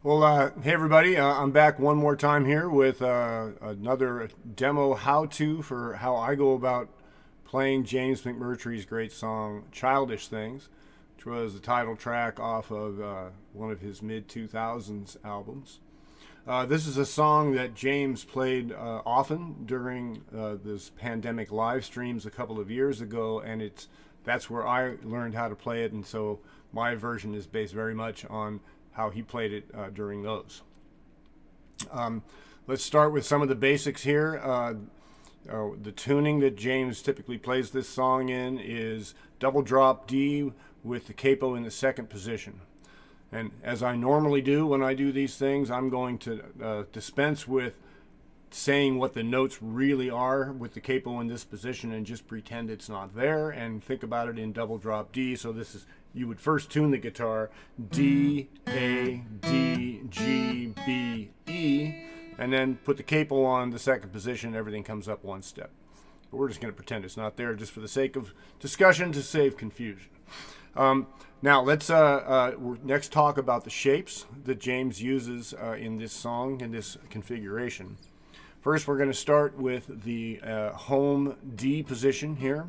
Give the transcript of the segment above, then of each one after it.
Hey everybody, I'm back one more time here with another demo how-to for how I go about playing James McMurtry's great song Childish Things, which was the title track off of one of his mid-2000s albums. This is a song that James played often during this pandemic live streams a couple of years ago, and that's where I learned how to play it, and so my version is based very much on how he played it during those. Let's start with some of the basics here. The tuning that James typically plays this song in is double drop D with the capo in the second position. And as I normally do when I do these things, I'm going to dispense with saying what the notes really are with the capo in this position and just pretend it's not there and think about it in double drop D. So this is, you would first tune the guitar D, A, D, G, B, E, and then put the capo on the second position. Everything comes up one step. But we're just going to pretend it's not there just for the sake of discussion to save confusion. Now let's next talk about the shapes that James uses in this song, in this configuration. First, we're going to start with the home D position here.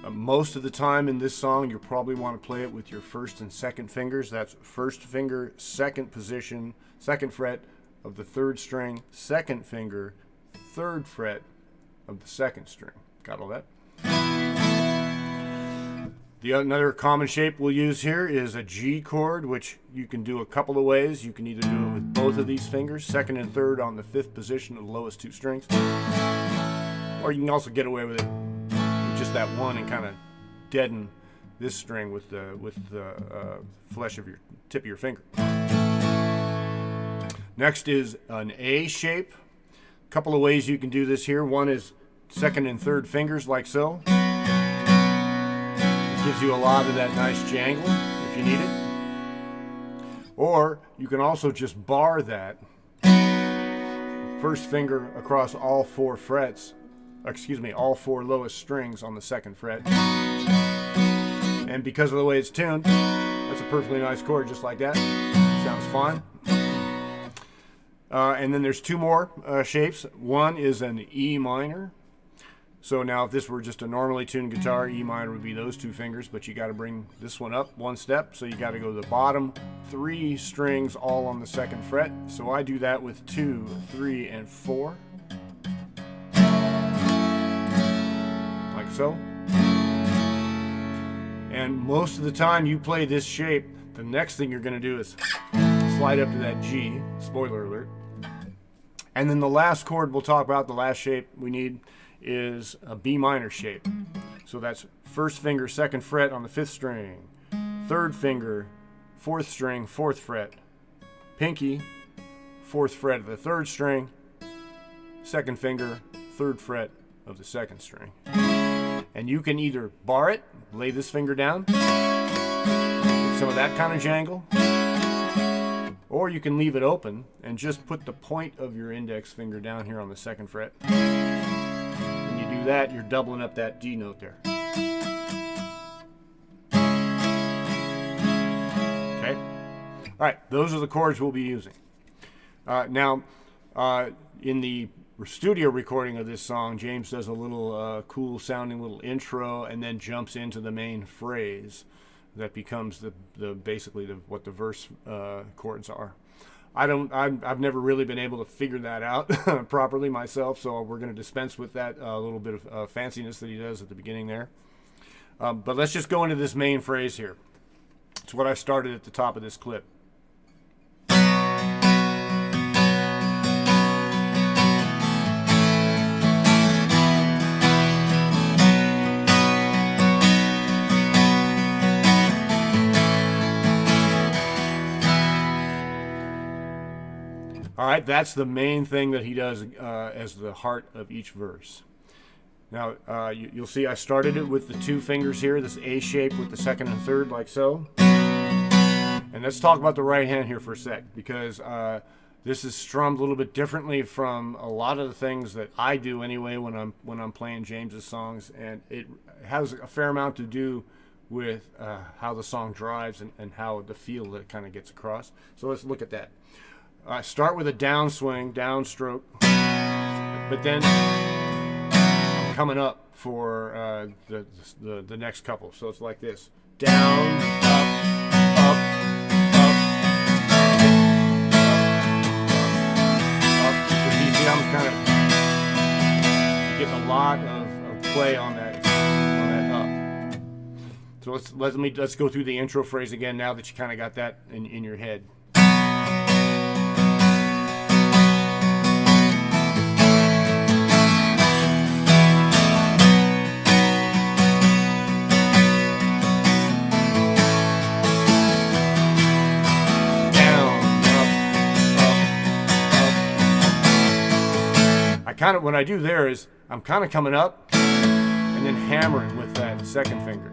Most of the time in this song, you probably want to play it with your first and second fingers. That's first finger, second position, second fret of the third string, second finger, third fret of the second string. Got all that? Another common shape we'll use here is a G chord, which you can do a couple of ways. You can either do it with both of these fingers, second and third on the fifth position of the lowest two strings, or you can also get away with it with just that one and kind of deaden this string with the flesh of your tip of your finger. Next is an A shape. A couple of ways you can do this here. One is second and third fingers like so. Gives you a lot of that nice jangle if you need it. Or you can also just bar that first finger across all four frets, all four lowest strings on the second fret. And because of the way it's tuned, that's a perfectly nice chord just like that. Sounds fine. And then there's two more shapes. One is an E minor. So now if this were just a normally tuned guitar, E minor would be those two fingers, but you got to bring this one up one step. So you got to go to the bottom three strings all on the second fret. So I do that with 2, 3, and 4. Like so. And most of the time you play this shape, the next thing you're going to do is slide up to that G, spoiler alert. And then the last chord we'll talk about, the last shape we need, is a B minor shape. So that's first finger, second fret on the fifth string, third finger, fourth string, fourth fret, pinky, fourth fret of the third string, second finger, third fret of the second string. And you can either bar it, lay this finger down, get some of that kind of jangle, or you can leave it open and just put the point of your index finger down here on the second fret. That you're doubling up that D note there. Okay. All right, those are the chords we'll be using. Now, in the studio recording of this song, James does a little cool sounding little intro and then jumps into the main phrase that becomes basically what the verse chords are. I've never really been able to figure that out properly myself, so we're going to dispense with that little bit of fanciness that he does at the beginning there. But let's just go into this main phrase here. It's what I started at the top of this clip. All right, that's the main thing that he does as the heart of each verse. Now, you'll see I started it with the two fingers here, this A shape with the second and third, like so. And let's talk about the right hand here for a sec, because this is strummed a little bit differently from a lot of the things that I do anyway when I'm playing James's songs, and it has a fair amount to do with how the song drives and how the feel that it kind of gets across. So let's look at that. Start with a downswing, downstroke, but then I'm coming up for the next couple. So it's like this: down, up, up. You see, I'm kind of getting a lot of play on that up. So let's go through the intro phrase again now that you kind of got that in your head. What I do there is I'm kind of coming up and then hammering with that second finger.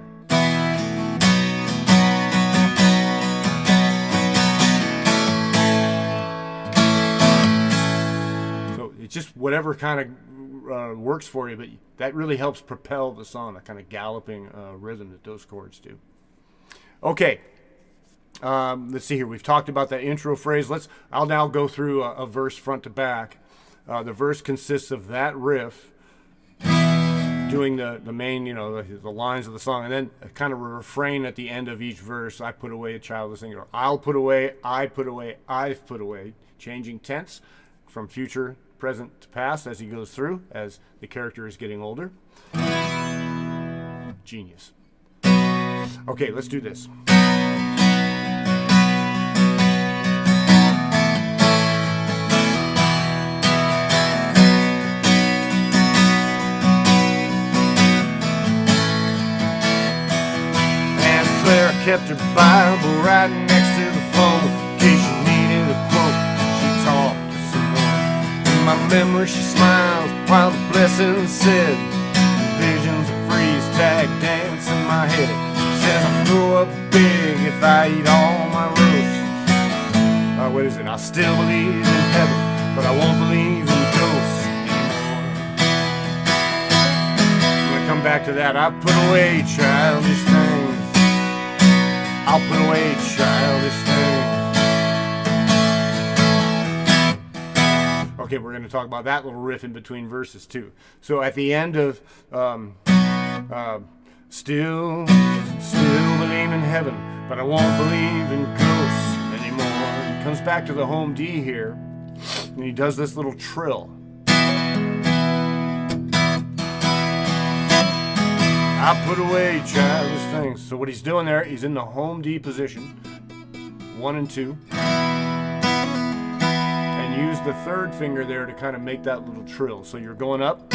So it's just whatever kind of works for you, but that really helps propel the song, that kind of galloping rhythm that those chords do. Okay. Let's see here. We've talked about that intro phrase. I'll now go through a verse front to back. The verse consists of that riff doing the main, the lines of the song, and then a kind of a refrain at the end of each verse. I put away a childless thing, or I'll put away, I put away, I've put away, changing tense from future, present to past as he goes through, as the character is getting older. Genius. Okay, let's do this. Claire kept her Bible right next to the phone in case she needed a quote. She talked to someone. In my memory she smiles while the blessing said, visions of freeze tag dance in my head. She says I'll grow up big if I eat all my roast. What is it? I still believe in heaven, but I won't believe in ghosts anymore. I'm gonna come back to that. I put away childish things. I'll put away childish things. Okay, we're going to talk about that little riff in between verses too. So at the end of still believe in heaven, but I won't believe in ghosts anymore. He comes back to the home D here, and he does this little trill. I put away childish things. So what he's doing there, he's in the home D position, 1 and 2, and use the third finger there to kind of make that little trill. So you're going up.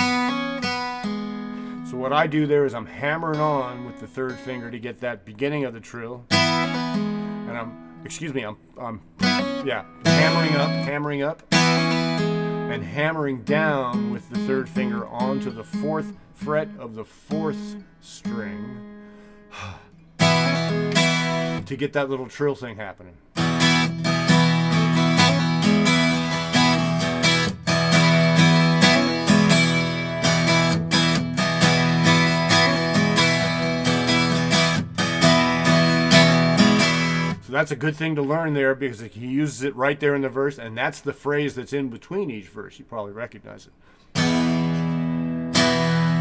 So what I do there is I'm hammering on with the third finger to get that beginning of the trill, and I'm hammering up, and hammering down with the third finger onto the 4th fret of the 4th string to get that little trill thing happening. So that's a good thing to learn there because he uses it right there in the verse, and that's the phrase that's in between each verse. You probably recognize it.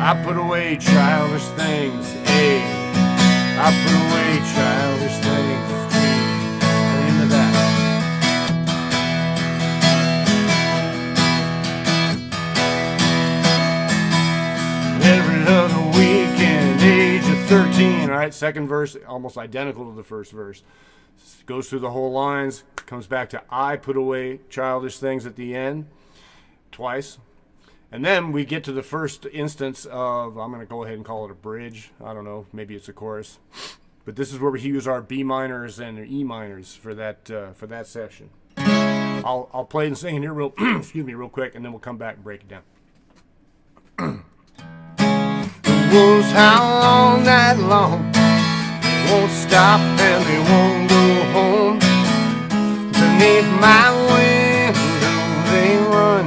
I put away childish things, A. I put away childish things, G. And into that. Every other weekend, age of 13. All right, second verse, almost identical to the first verse. Goes through the whole lines, comes back to I put away childish things at the end, twice. And then we get to the first instance of, I'm going to go ahead and call it a bridge. I don't know, maybe it's a chorus. But this is where we use our B minors and E minors for that section. I'll play and sing it here real quick, and then we'll come back and break it down. The wolves howl all night long. They won't stop and they won't go home. Beneath my window they run.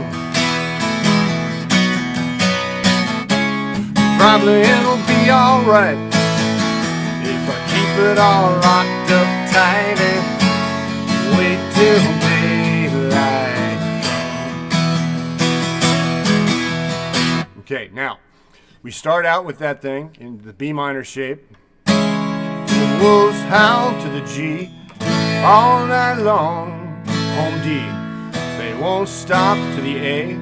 Probably it'll be alright If I keep it all locked up tight and wait till daylight comes. Okay, now we start out with that thing in the B minor shape. The wolves howl to the G all night long. Home D. They won't stop to the A,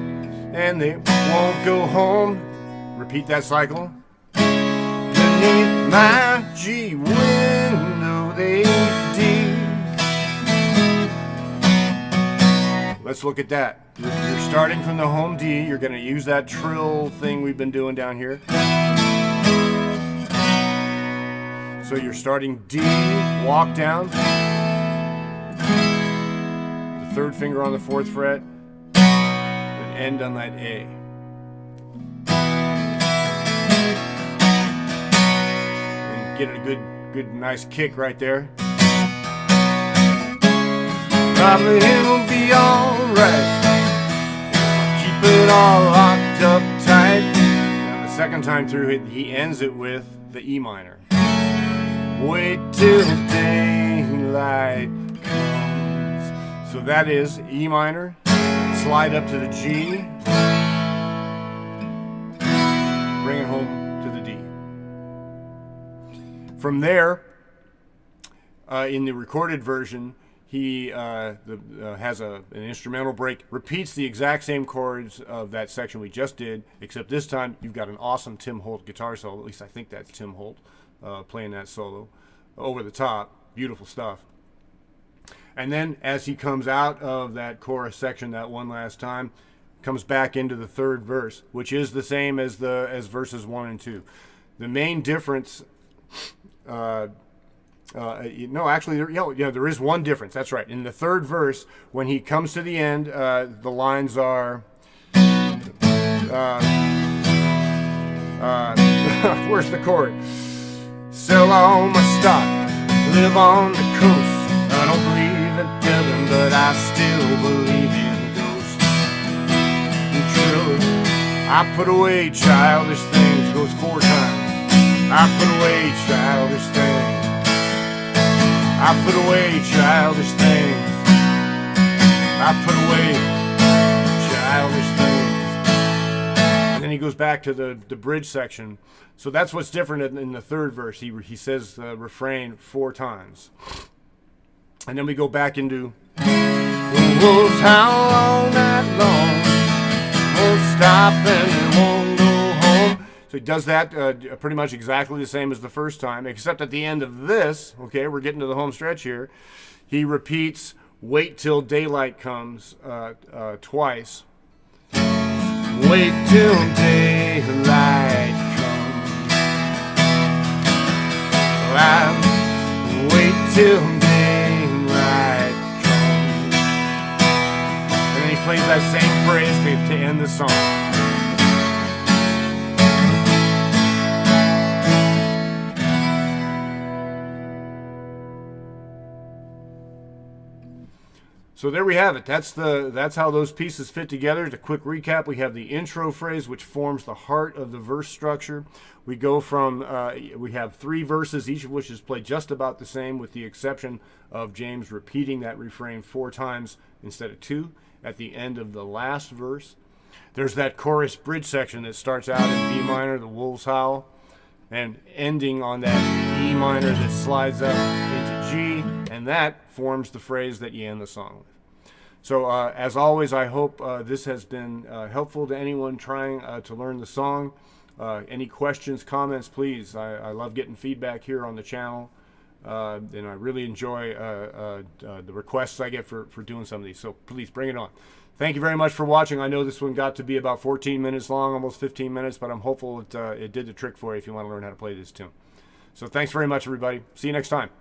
and they won't go home. Repeat that cycle. Beneath my G window, they D. Let's look at that. You're starting from the home D. You're going to use that trill thing we've been doing down here. So you're starting D, walk down. The third finger on the fourth fret, and end on that A. And get a good, nice kick right there. Probably it'll be alright. Keep it all locked up tight. Now the second time through, he ends it with the E minor. Wait till daylight comes. So that is E minor. Slide up to the G. Bring it home to the D. From there, in the recorded version, he has an instrumental break, repeats the exact same chords of that section we just did, except this time you've got an awesome Tim Holt guitar solo. At least I think that's Tim Holt playing that solo over the top. Beautiful stuff. And then as he comes out of that chorus section that one last time, comes back into the third verse, which is the same as verses 1 and 2. The main difference, no, actually, there is one difference. That's right. In the third verse, when he comes to the end, the lines are, where's the chord? Sell all my stock, live on the coast. I don't believe in heaven, but I still believe in ghosts. And true, I put away childish things, goes 4 times. I put away childish things. I put away childish things. I put away childish things. And then he goes back to the bridge section. So that's what's different in the third verse. He says the refrain 4 times. And then we go back into the wolves howl all night long, won't stop and won't go home. So he does that pretty much exactly the same as the first time, except at the end of this, okay, we're getting to the home stretch here, he repeats wait till daylight comes twice. Wait till daylight comes. Wait till daylight comes. And then he plays that same phrase to end the song. So there we have it. That's how those pieces fit together. As a quick recap, we have the intro phrase, which forms the heart of the verse structure. We go from, we have 3 verses, each of which is played just about the same, with the exception of James repeating that refrain 4 times instead of 2 at the end of the last verse. There's that chorus bridge section that starts out in B minor, the wolves howl, and ending on that E minor that slides up into G, and that forms the phrase that you end the song with. So as always, I hope this has been helpful to anyone trying to learn the song. Any questions, comments, please. I love getting feedback here on the channel, and I really enjoy the requests I get for doing some of these. So please bring it on. Thank you very much for watching. I know this one got to be about 14 minutes long, almost 15 minutes, but I'm hopeful it did the trick for you if you want to learn how to play this tune. So thanks very much, everybody. See you next time.